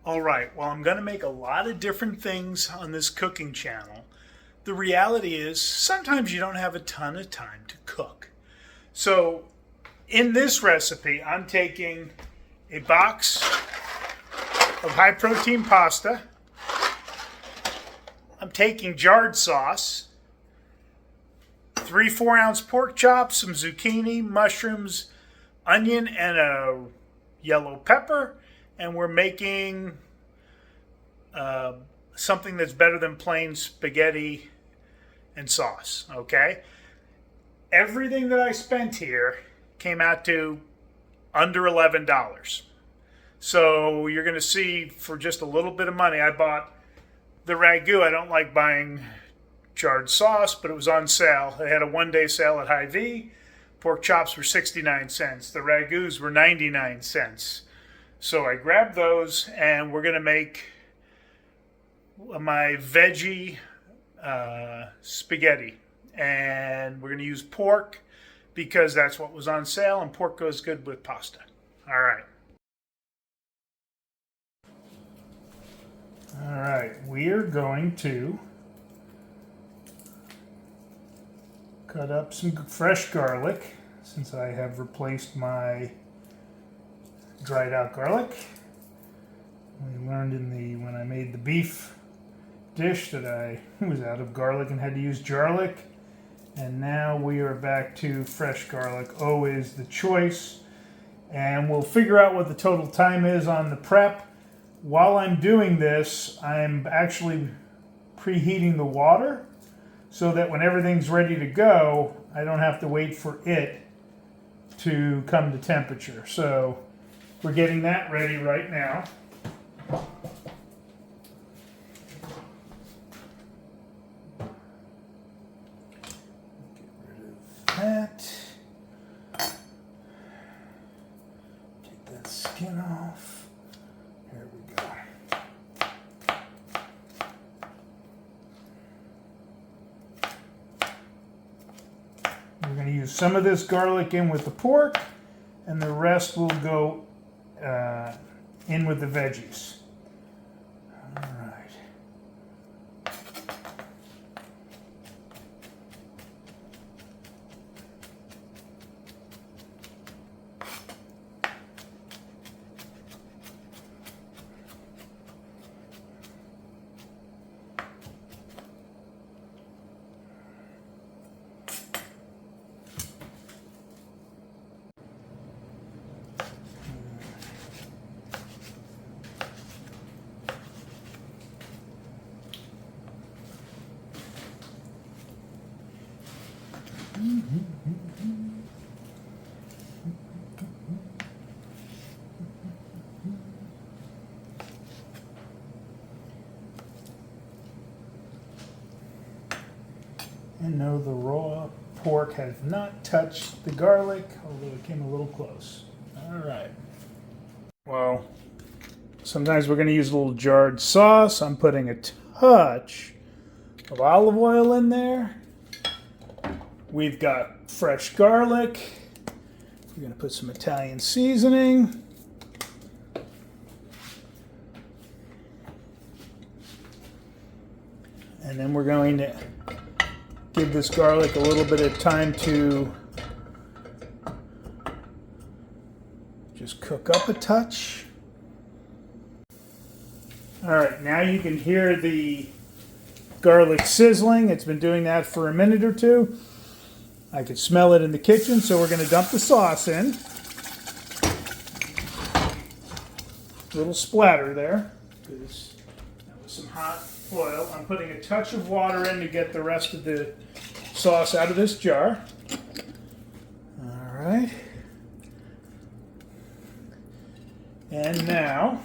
All right, well, I'm going to make a lot of different things on this cooking channel. The reality is sometimes you don't have a ton of time to cook. So in this recipe, I'm taking a box of high protein pasta. I'm taking jarred sauce, 3 4-ounce pork chops, some zucchini, mushrooms, onion, and a yellow pepper. And we're making something that's better than plain spaghetti and sauce, okay? Everything that I spent here came out to under $11. So you're going to see for just a little bit of money, I bought the ragu. I don't like buying jarred sauce, but it was on sale. They had a one-day sale at Hy-Vee. Pork chops were 69 cents. The ragus were 99 cents. So I grabbed those, and we're going to make my veggie spaghetti. And we're going to use pork because that's what was on sale, and pork goes good with pasta. All right. All right, we're going to cut up some fresh garlic since I have replaced my dried out garlic. We learned when I made the beef dish that I was out of garlic and had to use garlic. And now we are back to fresh garlic, always the choice. And we'll figure out what the total time is on the prep. While I'm doing this, I'm actually preheating the water so that when everything's ready to go, I don't have to wait for it to come to temperature. So we're getting that ready right now. Get rid of that. Take that skin off. Here we go. We're going to use some of this garlic in with the pork, and the rest will go in with the veggies. All right. And no, the raw pork has not touched the garlic, although it came a little close. All right. Well, sometimes we're going to use a little jarred sauce. I'm putting a touch of olive oil in there. We've got fresh garlic. We're going to put some Italian seasoning. And then we're going to give this garlic a little bit of time to just cook up a touch. All right, now you can hear the garlic sizzling. It's been doing that for a minute or two. I could smell it in the kitchen, so we're going to dump the sauce in. A little splatter there, because that was some hot oil. I'm putting a touch of water in to get the rest of the sauce out of this jar. All right. And now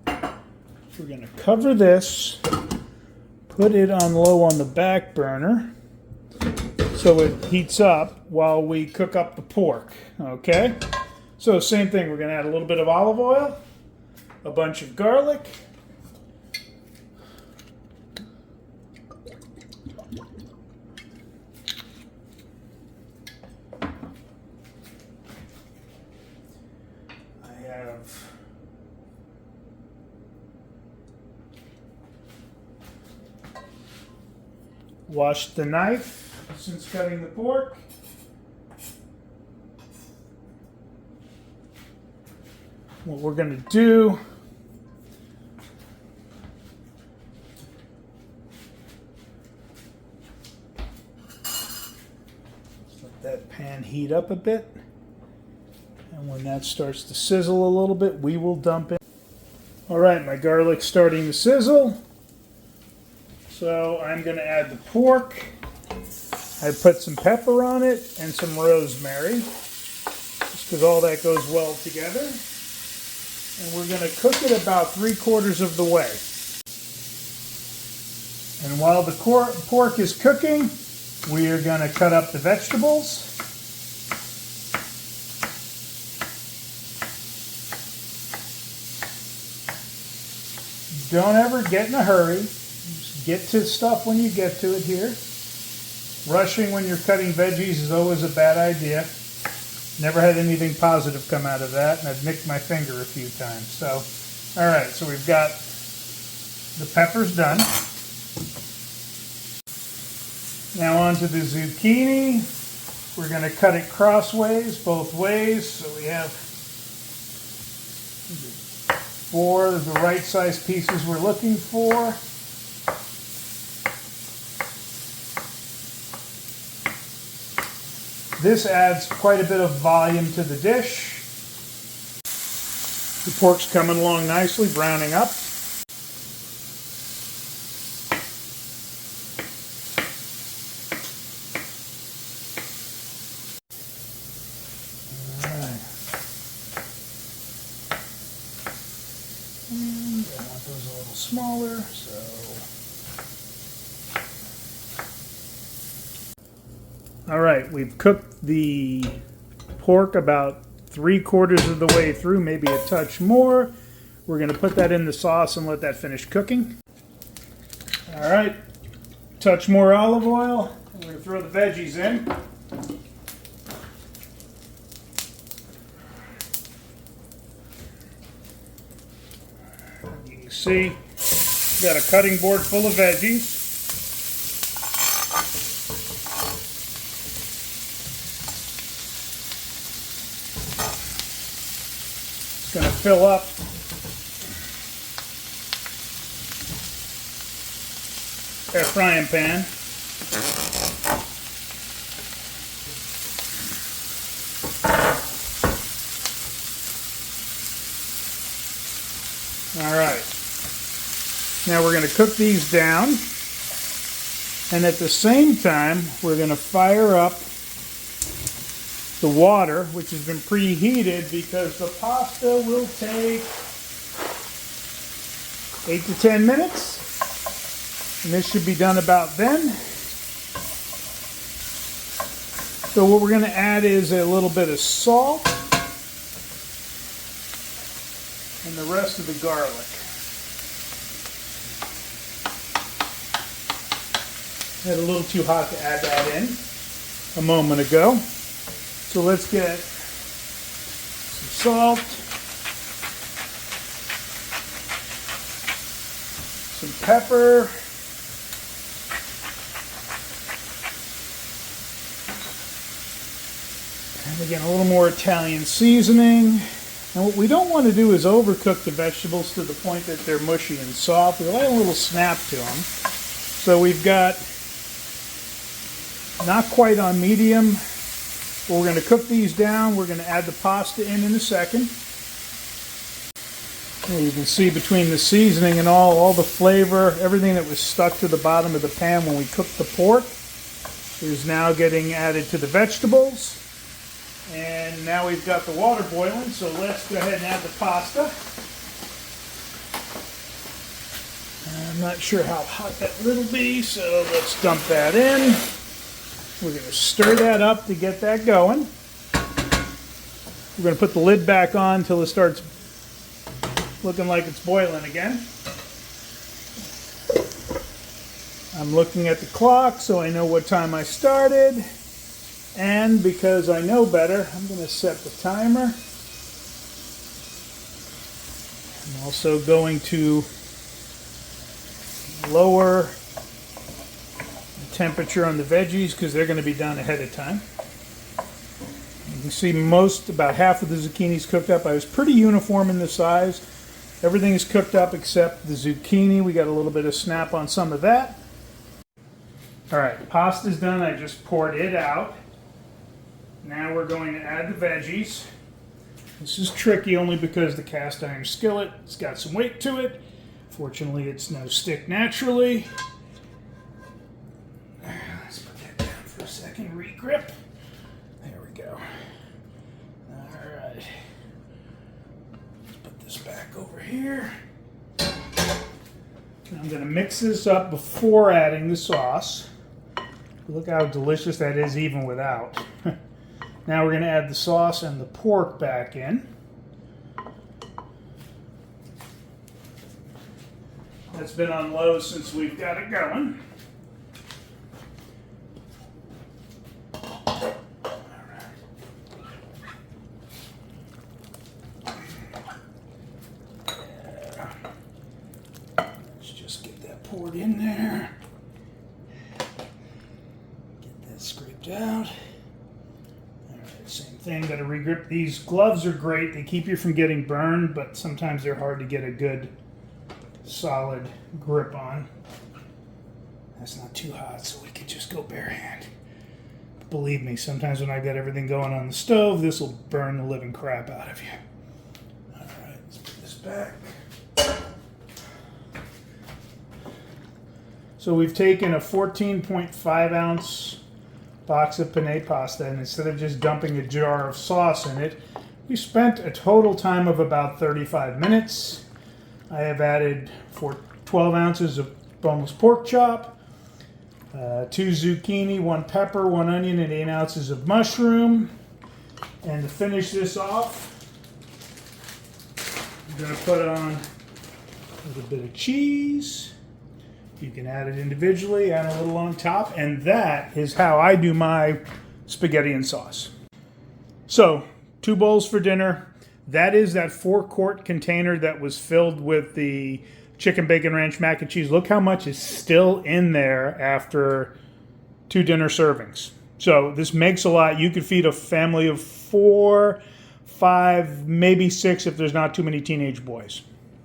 we're going to cover this, put it on low on the back burner so it heats up while we cook up the pork. Okay? So same thing, we're going to add a little bit of olive oil, a bunch of garlic, Washed the knife since cutting the pork. What we're going to do is let that pan heat up a bit. And when that starts to sizzle a little bit, we will dump in. All right, my garlic's starting to sizzle. So I'm going to add the pork. I put some pepper on it and some rosemary, just because all that goes well together. And we're going to cook it about 3/4 of the way. And while the pork is cooking, we are going to cut up the vegetables. Don't ever get in a hurry. Just get to stuff when you get to it here. Rushing when you're cutting veggies is always a bad idea. Never had anything positive come out of that, and I've nicked my finger a few times. So, all right, so we've got the peppers done. Now on to the zucchini. We're going to cut it crossways, both ways, so we have 4 of the right size pieces we're looking for. This adds quite a bit of volume to the dish. The pork's coming along nicely, browning up. All right. And I want those a little smaller, so. All right, we've cooked the pork about 3/4 of the way through, maybe a touch more. We're going to put that in the sauce and let that finish cooking. All right, touch more olive oil. We're going to throw the veggies in. You can see, we've got a cutting board full of veggies. Going to fill up our frying pan. All right. Now we're going to cook these down, and at the same time we're going to fire up the water, which has been preheated, because the pasta will take 8 to 10 minutes. And this should be done about then. So what we're going to add is a little bit of salt and the rest of the garlic. Had a little too hot to add that in a moment ago. So let's get some salt, some pepper, and again a little more Italian seasoning. And what we don't want to do is overcook the vegetables to the point that they're mushy and soft. We like a little snap to them. So we've got not quite on medium. Well, we're going to cook these down. We're going to add the pasta in a second. And you can see between the seasoning and all the flavor, everything that was stuck to the bottom of the pan when we cooked the pork is now getting added to the vegetables. And now we've got the water boiling, so let's go ahead and add the pasta. I'm not sure how hot that will be, so let's dump that in. We're going to stir that up to get that going. We're going to put the lid back on until it starts looking like it's boiling again. I'm looking at the clock so I know what time I started. And because I know better, I'm going to set the timer. I'm also going to lower the temperature on the veggies because they're going to be done ahead of time. You can see about half of the zucchini's cooked up. I was pretty uniform in the size. Everything is cooked up except the zucchini. We got a little bit of snap on some of that. All right, pasta's done. I just poured it out. Now we're going to add the veggies. This is tricky only because the cast iron skillet, it's got some weight to it. Fortunately, it's no stick naturally. Let's put that down for a second. Regrip. There we go. All right. Let's put this back over here. I'm going to mix this up before adding the sauce. Look how delicious that is even without. Now we're going to add the sauce and the pork back in. That's been on low since we've got it going. All right. Let's just get that poured in there. Get that scraped out. Same thing, got to regrip. These gloves are great. They keep you from getting burned, but sometimes they're hard to get a good, solid grip on. That's not too hot, so we can just go bare hand. Believe me, sometimes when I've got everything going on the stove, this will burn the living crap out of you. All right, let's put this back. So we've taken a 14.5 ounce box of penne pasta, and instead of just dumping a jar of sauce in it, we spent a total time of about 35 minutes. I have added 12 ounces of boneless pork chop, 2 zucchini, 1 pepper, 1 onion, and 8 ounces of mushroom. And to finish this off, I'm going to put on a little bit of cheese. You can add it individually, add a little on top, and that is how I do my spaghetti and sauce. So, 2 bowls for dinner. That is that 4-quart container that was filled with the chicken bacon ranch mac and cheese. Look how much is still in there after 2 dinner servings. So this makes a lot. You could feed a family of 4, 5, maybe 6 if there's not too many teenage boys.